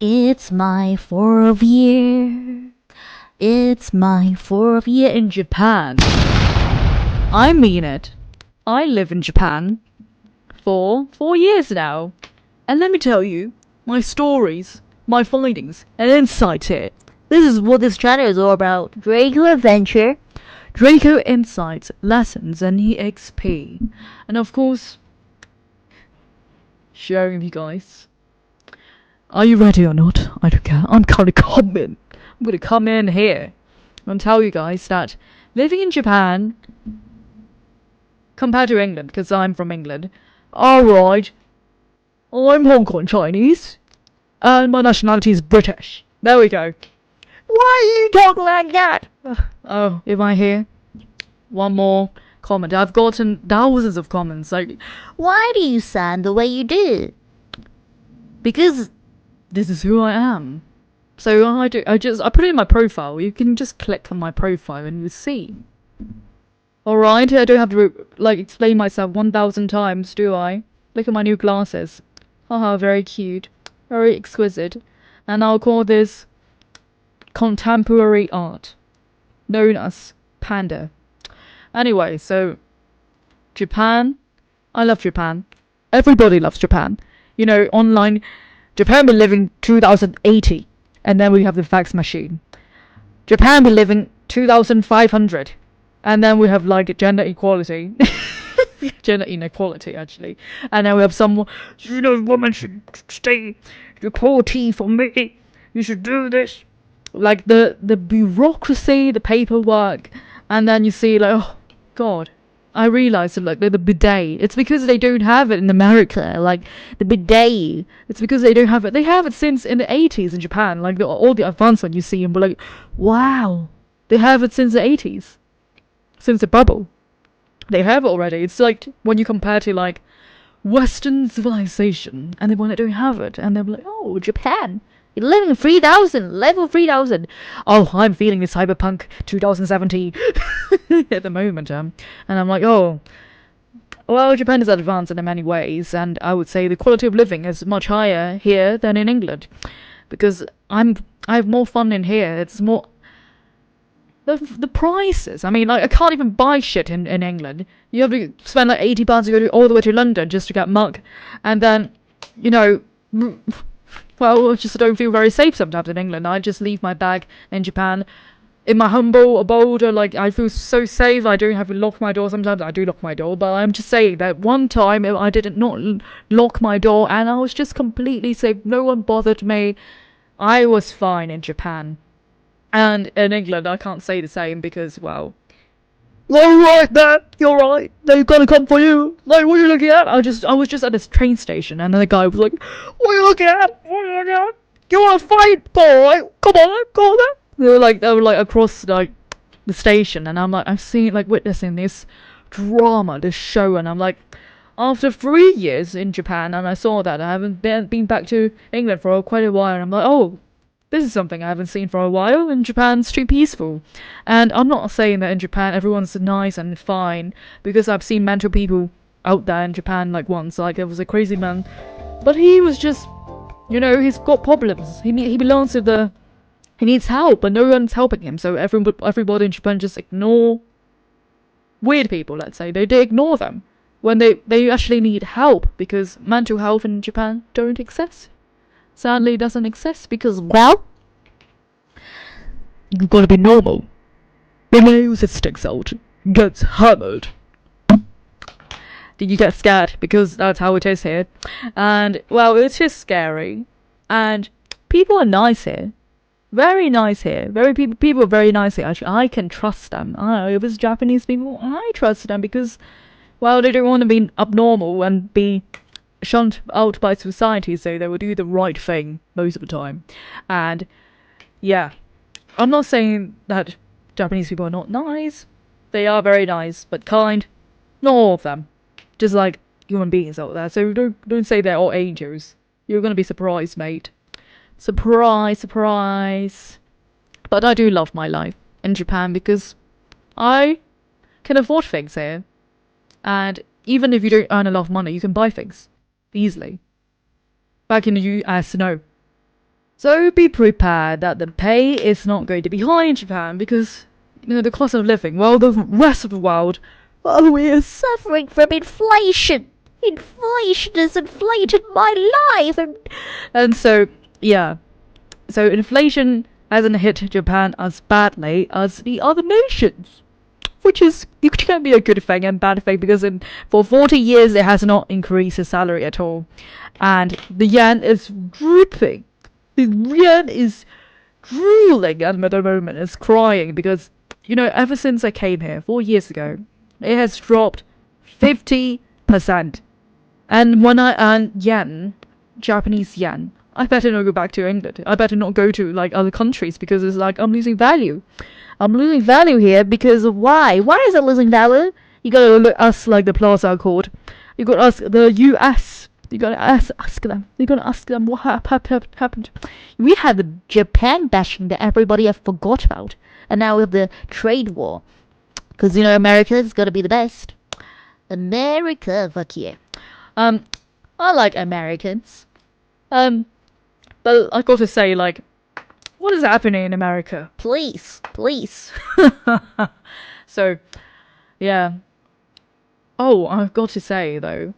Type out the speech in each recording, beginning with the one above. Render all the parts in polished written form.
It's my fourth year. It's my fourth year in Japan. I mean it. I live in Japan for 4 years now. And let me tell you, my stories, my findings, and insights here. This is what this channel is all about. Draco Adventure, Draco Insights, Lessons, and EXP. And of course, sharing with you guys. Are you ready or not? I don't care. I'm gonna come in. I'm gonna come in here and tell you guys that living in Japan, compared to England, because I'm from England, alright, I'm Hong Kong Chinese, and my nationality is British. There we go. Why are you talking like that? Oh, am I here? One more comment. I've gotten thousands of comments like, why do you sound the way you do? Because this is who I am. So I put it in my profile. You can just click on my profile and you see. Alright, I don't have to explain myself 1,000 times, do I? Look at my new glasses. Haha, very cute. Very exquisite. And I'll call this contemporary art, known as panda. Anyway, so Japan. I love Japan. Everybody loves Japan. You know, online, Japan will live in 2080, and then we have the fax machine. Japan will live in 2500, and then we have gender equality. Gender inequality, actually. And then we have someone, woman should stay, you pour tea for me, you should do this. Like the bureaucracy, the paperwork, and then you see oh god, I realized that the bidet, it's because they don't have it in America. The bidet, it's because they don't have it. They have it since in the 80s in Japan. All the advanced one you see and be wow, they have it since the 80s, since the bubble. They have it already. It's when you compare to Western civilization and the one that don't have it, and they're oh, Japan, you're living in 3000, level 3000. Oh, I'm feeling the cyberpunk 2070 at the moment, and I'm oh, well, Japan is advanced in many ways, and I would say the quality of living is much higher here than in England, because I have more fun in here. It's more the prices. I mean, I can't even buy shit in England. You have to spend £80 to go all the way to London just to get mug, and then well, I just don't feel very safe sometimes in England. I just leave my bag in Japan, in my humble abode. I feel so safe. I don't have to lock my door. Sometimes I do lock my door, but I'm just saying that one time I did not lock my door, and I was just completely safe. No one bothered me. I was fine in Japan. And in England, I can't say the same because, well, alright man, you're right. They've got to come for you. What are you looking at? I was just at this train station, and then the guy was like, what are you looking at? What are you looking at? You want to fight, boy? Come on, go on. They were across the station, and I'm seeing witnessing this drama, this show, and I'm after 3 years in Japan, and I saw that I haven't been back to England for quite a while, and I'm oh, this is something I haven't seen for a while, and Japan's too peaceful. And I'm not saying that in Japan everyone's nice and fine, because I've seen mental people out there in Japan once. There was a crazy man, but he was just, he's got problems. He belongs to he needs help, but no one's helping him, so everybody in Japan just ignore weird people, let's say. They ignore them when they actually need help, because mental health in Japan don't exist. Sadly, doesn't exist because, well, you've got to be normal. The male that sticks out gets hammered. Did you get scared? Because that's how it is here. And, well, it's just scary. And people are nice here. Very nice here. People are very nice here. Actually, I can trust them. If it's Japanese people, I trust them because, well, they don't want to be abnormal and be shunned out by society, so they will do the right thing most of the time. And yeah, I'm not saying that Japanese people are not nice. They are very nice, but kind. Not all of them. Just like human beings out there. So don't say they're all angels. You're gonna be surprised, mate. Surprise, surprise. But I do love my life in Japan because I can afford things here. And even if you don't earn a lot of money, you can buy things easily. Back in the US, no. So be prepared that the pay is not going to be high in Japan because, the cost of living, well, the rest of the world, well, we are suffering from inflation. Inflation has inflated my life. And so, yeah. So inflation hasn't hit Japan as badly as the other nations. Which is, it can be a good thing and bad thing because for 40 years it has not increased the salary at all. And the yen is drooping. The yen is drooling at the moment. It's crying because, ever since I came here 4 years ago, it has dropped 50%. And when I earn yen, Japanese yen, I better not go back to England. I better not go to other countries because it's like I'm losing value. I'm losing value here because of why? Why is it losing value? You gotta look us like the Plaza Accord. You gotta ask the US. You gotta ask them. You gotta ask them what happened. We had the Japan bashing that everybody have forgot about, and now we have the trade war. Because America's gotta be the best. America, fuck yeah. I like Americans. But I gotta say, what is happening in America? Please. So, yeah. Oh, I've got to say, though,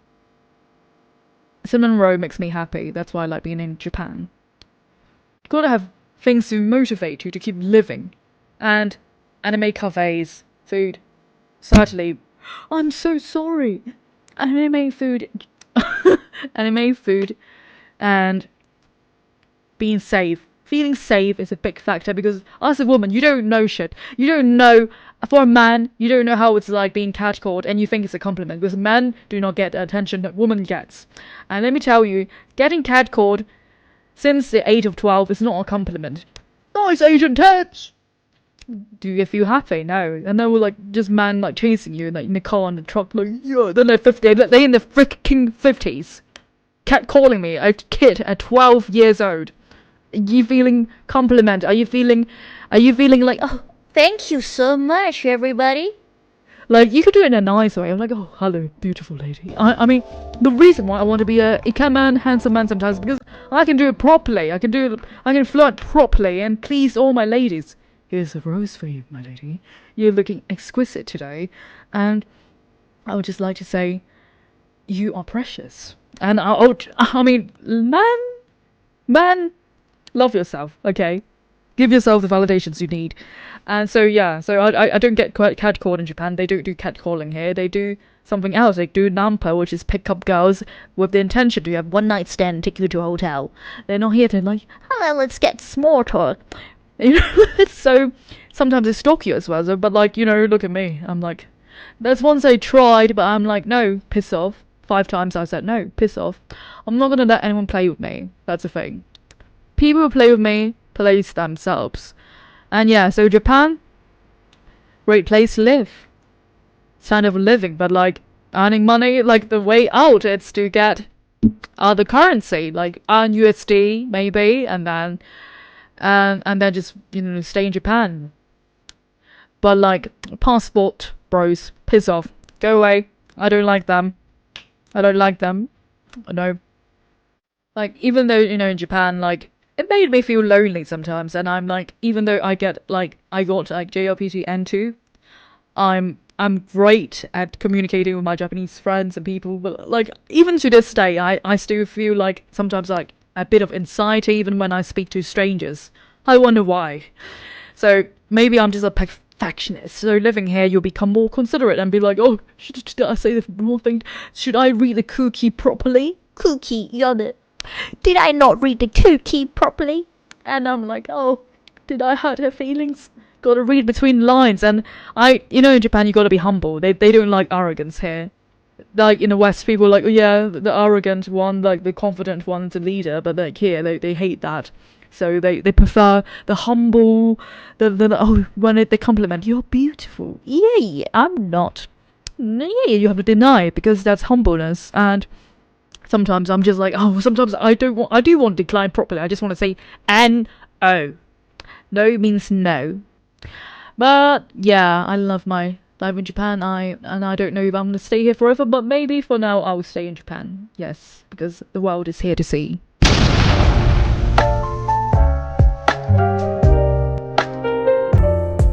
cinnamon roll makes me happy. That's why I like being in Japan. You gotta have things to motivate you to keep living. And anime cafes, food. Certainly. I'm so sorry. Anime food. Anime food. And being safe. Feeling safe is a big factor because as a woman, you don't know shit. You don't know, for a man, you don't know how it's like being catcalled and you think it's a compliment because men do not get the attention that women gets. And let me tell you, getting catcalled since the age of 12 is not a compliment. Nice Asian tits! Do you feel happy? No. And they were just man chasing you in the car and the truck yeah, then they're 50, they're in the freaking 50s. Catcalling me, a kid at 12 years old. Are you feeling compliment? Are you feeling like, oh, thank you so much, everybody? You could do it in a nice way. I'm like, oh, hello, beautiful lady. I mean, the reason why I want to be a ikemen, handsome man sometimes because I can do it properly. I can flirt properly and please all my ladies. Here's a rose for you, my lady. You're looking exquisite today. And I would just like to say, you are precious. And I mean, man, love yourself, okay? Give yourself the validations you need. And so, yeah, so I don't get catcalled in Japan. They don't do catcalling here. They do something else. They do nampa, which is pick up girls with the intention to have one night stand and take you to a hotel. They're not here to hello, let's get small talk. So, sometimes they stalk you as well. So, but look at me. I'm there's once I tried, but I'm no, piss off. 5 times I said, no, piss off. I'm not gonna let anyone play with me. That's the thing. People who play with me, place themselves. And yeah, so Japan, great place to live. Kind of living, but earning money, the way out, it's to get other currency, earn USD maybe, and then just, stay in Japan. But passport bros, piss off. Go away. I don't like them. No. Even though, in Japan, it made me feel lonely sometimes, and I'm even though I got JRPG N2, I'm great at communicating with my Japanese friends and people, but even to this day, I still feel sometimes a bit of anxiety even when I speak to strangers. I wonder why. So maybe I'm just a perfectionist. So living here, you'll become more considerate and be oh, should I say the wrong thing? Should I read the cookie properly? Cookie, got it. Did I not read the cookie properly? And I'm oh, did I hurt her feelings? Gotta read between lines. And in Japan, you gotta be humble. They don't like arrogance here. In the West, people oh yeah, the arrogant one, the confident one's a leader. But here, they hate that. So they prefer the humble, the when they compliment, you're beautiful. Yeah, I'm not. Yeah, you have to deny it because that's humbleness. And sometimes I'm just sometimes I do want to decline properly. I just want to say N-O. No means no. But yeah, I love my life in Japan. I don't know if I'm going to stay here forever, but maybe for now I'll stay in Japan. Yes, because the world is here to see.